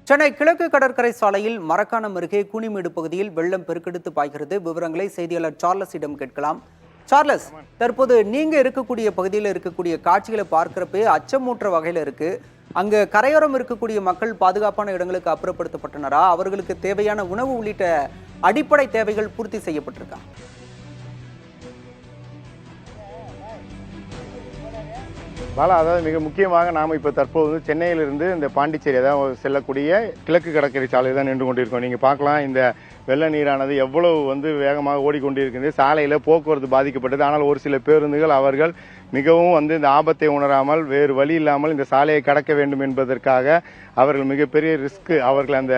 சென்னை கிழக்கு கடற்கரை சாலையில் மரக்காணம் அருகே கூனிமேடு பகுதியில் வெள்ளம் பெருக்கெடுத்து பாய்கிறது. விவரங்களை செய்தியாளர் சார்லஸிடம் கேட்கலாம். சார்லஸ், தற்போது நீங்க இருக்கக்கூடிய பகுதியில் இருக்கக்கூடிய காட்சிகளை பார்க்கிறப்பே அச்சமூற்ற வகையில இருக்கு. அங்க கரையோரம் இருக்கக்கூடிய மக்கள் பாதுகாப்பான இடங்களுக்கு அப்புறப்படுத்தப்பட்டனரா? அவர்களுக்கு தேவையான உணவு உள்ளிட்ட அடிப்படை தேவைகள் பூர்த்தி செய்யப்பட்டிருக்கா? பாலா, அதாவது மிக முக்கியமாக நாம் இப்போ தற்போது சென்னையிலிருந்து இந்த பாண்டிச்சேரி அதாவது செல்லக்கூடிய கிழக்கு கடற்கரை சாலையில் தான் நின்று கொண்டிருக்கோம். நீங்கள் பார்க்கலாம், இந்த வெள்ள நீரானது எவ்வளவு வேகமாக ஓடிக்கொண்டிருக்கிறது. சாலையில் போக்குவரத்து பாதிக்கப்பட்டது. ஆனால் ஒரு சில பேருந்துகள் அவர்கள் மிகவும் இந்த ஆபத்தை உணராமல் வேறு வழி இல்லாமல் இந்த சாலையை கடக்க வேண்டும் என்பதற்காக அவர்கள் மிகப்பெரிய ரிஸ்க், அவர்கள் அந்த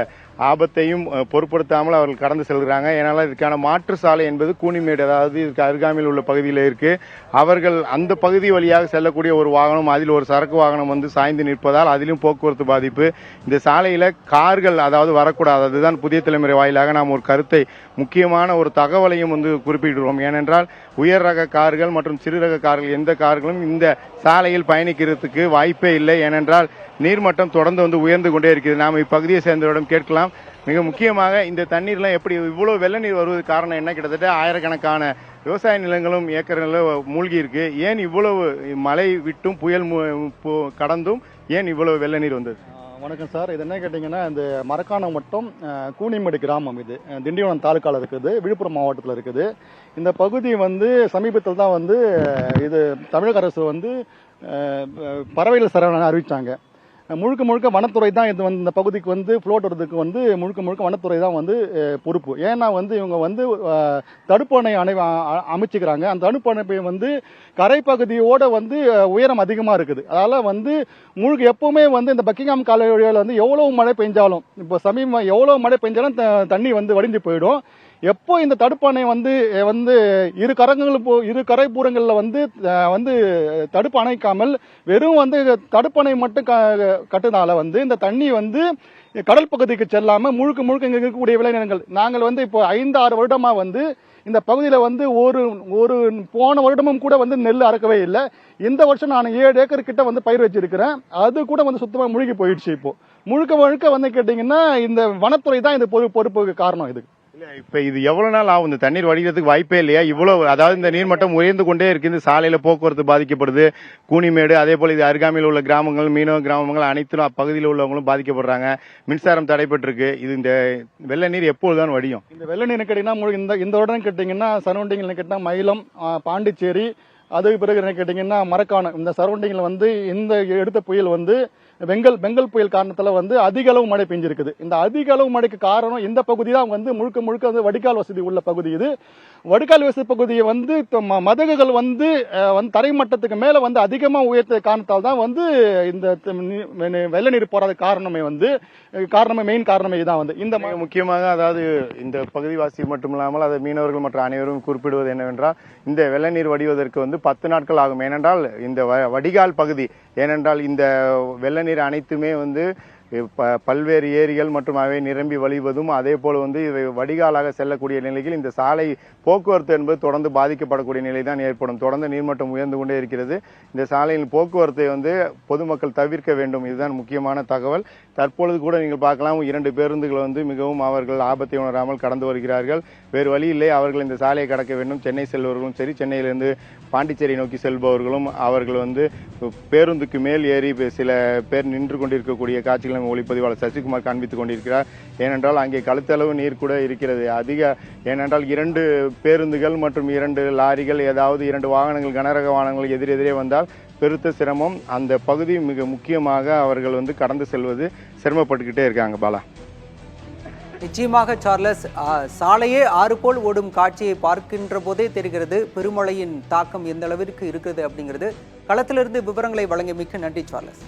ஆபத்தையும் பொருட்படுத்தாமல் அவர்கள் கடந்து செல்கிறாங்க. ஏனால் இதுக்கான மாற்று சாலை என்பது கூனிமேடு, அதாவது இதுக்கு அருகாமையில் உள்ள பகுதியில் இருக்கு. அவர்கள் அந்த பகுதி வழியாக செல்லக்கூடிய ஒரு வாகனம், அதில் ஒரு சரக்கு வாகனம் சாய்ந்து நிற்பதால் அதிலும் போக்குவரத்து பாதிப்பு. இந்த சாலையில கார்கள் அதாவது வரக்கூடாது. அதுதான் புதிய தலைமுறை வாயிலாக நாம் ஒரு கருத்தை, முக்கியமான ஒரு தகவலையும் குறிப்பிடுகிறோம். ஏனென்றால் உயர் ரக கார்கள் மற்றும் சிறு ரக கார்கள் எந்த கார்களும் இந்த சாலையில் பயணிக்கிறதுக்கு வாய்ப்பே இல்லை. ஏனென்றால் நீர்மட்டம் தொடர்ந்து உயர்ந்து கொண்டே இருக்கிறது. நாம் இப்பகுதியை சேர்ந்தவரிடம் கேட்கலாம். மிக முக்கியமாக இந்த தண்ணீர்லாம் எப்படி இவ்வளவு வெள்ள நீர் வருவதற்கு காரணம் என்ன? கிட்டத்தட்ட ஆயிரக்கணக்கான விவசாய நிலங்களும் ஏக்கர்களும் மூழ்கி இருக்கு. ஏன் இவ்வளவு மழை விட்டும் புயல் கடந்தும் ஏன் இவ்வளவு வெள்ள நீர் வந்தது? வணக்கம் சார். இது என்ன கேட்டிங்கன்னா, இந்த மரக்காணம் மட்டும் கூனிமேடு கிராமம், இது திண்டிவனம் தாலுக்காவில் இருக்குது, விழுப்புரம் மாவட்டத்தில் இருக்குது. இந்த பகுதி சமீபத்தில் தான் இது தமிழக அரசு பறவைகள் சரணாலயம் அறிவிச்சாங்க. முழுக்க வனத்துறை தான் இது இந்த பகுதிக்கு ஃப்ளோட் வரதுக்கு முழுக்க வனத்துறை தான் பொறுப்பு. ஏன்னா இவங்க தடுப்பணை அமைச்சுக்கிறாங்க. அந்த தடுப்பணை கரைப்பகுதியோட உயரம் அதிகமாக இருக்குது. அதனால எப்பவுமே இந்த பக்கிங்ஹாம் கால்வாயில் எவ்வளவு மழை பெஞ்சாலும், இப்போ எவ்வளவு மழை பெஞ்சாலும் தண்ணி வடிஞ்சு போயிடும். எப்போ இந்த தடுப்பணை இரு கரைப்புறங்களில் தடுப்பு அணைக்காமல் வெறும் தடுப்பணை மட்டும் கட்டுனால இந்த தண்ணி கடல் பகுதிக்கு செல்லாம முழுக்க இங்க இருக்கக்கூடிய விளைநிலங்கள், நாங்கள் இப்போ 5-6 வருடமா இந்த பகுதியில ஒரு போன வருடமும் கூட நெல் அறுக்கவே இல்லை. இந்த வருஷம் நான் 7 ஏக்கர் கிட்ட பயிர் வச்சிருக்கிறேன். அது கூட சுத்தமா முழுகி போயிடுச்சு. இப்போ முழுக்க கேட்டீங்கன்னா இந்த வனத்துறை தான் இந்த பொறுப்புக்கு காரணம். இதுக்கு இப்ப இது எவ்வளவு நாள் ஆகும்? இந்த தண்ணீர் வடிகிறதுக்கு வாய்ப்பே இல்லையா? இவ்வளவு, அதாவது இந்த நீர்மட்டம் உயர்ந்து கொண்டே இருக்கு. இந்த சாலையில போக்குவரத்து பாதிக்கப்படுது. கூனிமேடு, அதே போல இது அருகாமையில் உள்ள கிராமங்கள், மீனவ கிராமங்கள் அனைத்தும் அப்பகுதியில் உள்ளவங்களும் பாதிக்கப்படுறாங்க. மின்சாரம் தடைப்பட்டிருக்கு. இது இந்த வெள்ள நீர் எப்போதுதான் வடியும்? இந்த வெள்ள நீர் கேட்டீங்கன்னா இந்த வருடம் கேட்டீங்கன்னா சரௌண்டிங்ல கேட்டீங்கன்னா மயிலம், பாண்டிச்சேரி, அதுக்கு பிறகு என்ன கேட்டீங்கன்னா மரக்காணம், இந்த சரௌண்டிங்ல இந்த எடுத்த புயல் பெங்கல் புயல் காரணத்துல அதிக அளவு மழை பெஞ்சிருக்குது. இந்த அதிக அளவு மழைக்கு காரணம் இந்த பகுதி தான் முழுக்க வடிகால் வசதி உள்ள பகுதி. இது வடிகால் வசதி பகுதியை மதகுகள் தரைமட்டத்துக்கு மேல அதிகமா உயர்த்த காரணத்தால் தான் இந்த வெள்ள நீர் போறது மெயின் காரணமே தான். இந்த முக்கியமாக அதாவது இந்த பகுதிவாசி மட்டுமில்லாமல் அதை மீனவர்கள் மற்ற அனைவரும் குறிப்பிடுவது என்னவென்றால், இந்த வெள்ள நீர் வடிவதற்கு 10 நாட்கள் ஆகும். ஏனென்றால் இந்த வடிகால் பகுதி, ஏனென்றால் இந்த வெள்ள நீர் அனைத்துமே பல்வேறு ஏரிகள் மற்றும் அவை நிரம்பி வழிவதும், அதே போல இவை வடிகாலாக செல்லக்கூடிய நிலையில் இந்த சாலை போக்குவரத்து என்பது தொடர்ந்து பாதிக்கப்படக்கூடிய நிலை தான் ஏற்படும். தொடர்ந்து நீர்மட்டம் உயர்ந்து கொண்டே இருக்கிறது. இந்த சாலையில் போக்குவரத்தை பொதுமக்கள் தவிர்க்க வேண்டும். இதுதான் முக்கியமான தகவல். தற்பொழுது கூட நீங்கள் பார்க்கலாம், 2 பேருந்துகள் மிகவும் அவர்கள் ஆபத்தை உணராமல் கடந்து வருகிறார்கள். வேறு வழி இல்லை, அவர்கள் இந்த சாலையை கடக்க வேண்டும். சென்னை செல்பவர்களும் சரி, சென்னையிலிருந்து பாண்டிச்சேரி நோக்கி செல்பவர்களும் அவர்கள் பேருந்துக்கு மேல் ஏறி சில பேர் நின்று கொண்டிருக்கக்கூடிய காட்சிகளை ஒளிப்பதிவாளர் சசிகுமார் காண்பித்துக் கொண்டிருக்கிறார். ஏனென்றால் அங்கே கழுத்தளவு நீர் கூட இருக்கிறது. ஏனென்றால் 2 பேருந்துகள் மற்றும் 2 லாரிகள், ஏதாவது 2 வாகனங்கள், கனரக வாகனங்கள் எதிரெதிரே வந்தால் பெருத்த சிரமம். அந்த பகுதி மிக முக்கியமாக அவர்கள் கடந்து செல்வது சிரமப்பட்டுக்கிட்டே இருக்காங்க. பாலா, நிச்சயமாக சார்லஸ், சாலையே ஆறு போல் ஓடும் காட்சியை பார்க்கின்ற போதே தெரிகிறது பெருமழையின் தாக்கம் எந்த அளவிற்கு இருக்கிறது அப்படிங்கிறது. களத்திலிருந்து விவரங்களை வழங்கிய மிக்க நன்றி சார்லஸ்.